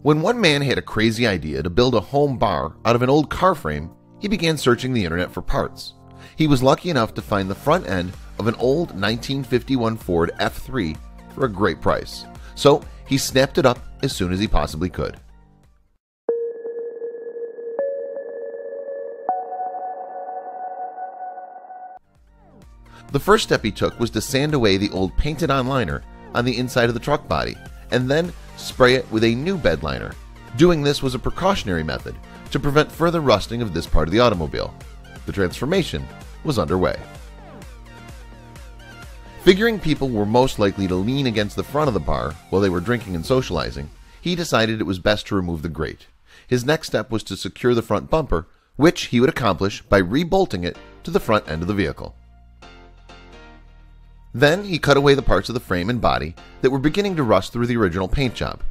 When one man had a crazy idea to build a home bar out of an old car frame, he began searching the internet for parts. He was lucky enough to find the front end of an old 1951 Ford F3 for a great price, so he snapped it up as soon as he possibly could. The first step he took was to sand away the old painted-on liner on the inside of the truck body and then spray it with a new bed liner. Doing this was a precautionary method to prevent further rusting of this part of the automobile. The transformation was underway. Figuring people were most likely to lean against the front of the bar while they were drinking and socializing, he decided it was best to remove the grate. His next step was to secure the front bumper, which he would accomplish by rebolting it to the front end of the vehicle. Then he cut away the parts of the frame and body that were beginning to rust through the original paint job.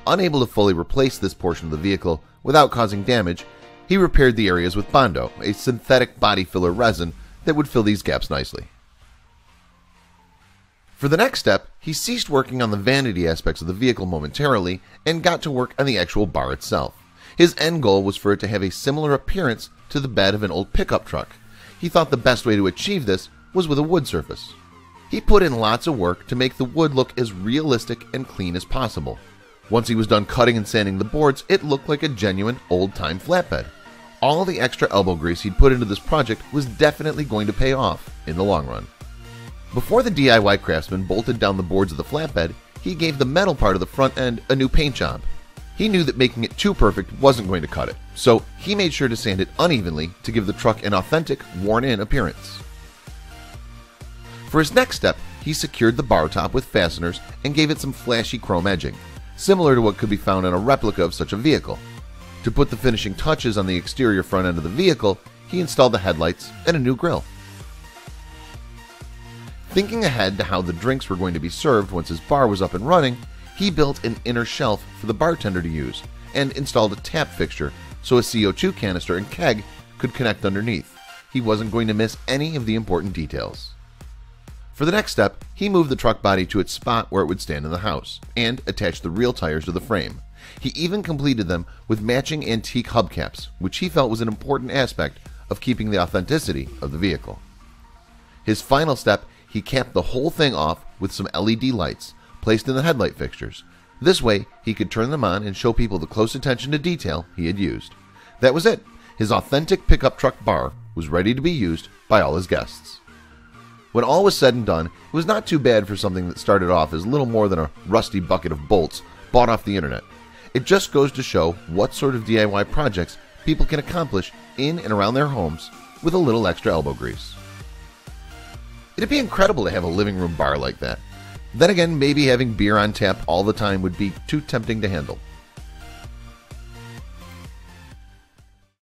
Unable to fully replace this portion of the vehicle without causing damage, he repaired the areas with Bondo, a synthetic body filler resin that would fill these gaps nicely. For the next step, he ceased working on the vanity aspects of the vehicle momentarily and got to work on the actual bar itself. His end goal was for it to have a similar appearance to the bed of an old pickup truck. He thought the best way to achieve this was with a wood surface. He put in lots of work to make the wood look as realistic and clean as possible. Once he was done cutting and sanding the boards, it looked like a genuine old-time flatbed. All the extra elbow grease he'd put into this project was definitely going to pay off in the long run. Before the DIY craftsman bolted down the boards of the flatbed, he gave the metal part of the front end a new paint job. He knew that making it too perfect wasn't going to cut it, so he made sure to sand it unevenly to give the truck an authentic, worn-in appearance. For his next step, he secured the bar top with fasteners and gave it some flashy chrome edging, similar to what could be found on a replica of such a vehicle. To put the finishing touches on the exterior front end of the vehicle, he installed the headlights and a new grille. Thinking ahead to how the drinks were going to be served once his bar was up and running, he built an inner shelf for the bartender to use and installed a tap fixture so a CO2 canister and keg could connect underneath. He wasn't going to miss any of the important details. For the next step, he moved the truck body to its spot where it would stand in the house and attached the real tires to the frame. He even completed them with matching antique hubcaps, which he felt was an important aspect of keeping the authenticity of the vehicle. His final step, he capped the whole thing off with some LED lights placed in the headlight fixtures. This way, he could turn them on and show people the close attention to detail he had used. That was it. His authentic pickup truck bar was ready to be used by all his guests. When all was said and done, it was not too bad for something that started off as little more than a rusty bucket of bolts bought off the internet. It just goes to show what sort of DIY projects people can accomplish in and around their homes with a little extra elbow grease. It'd be incredible to have a living room bar like that. Then again, maybe having beer on tap all the time would be too tempting to handle.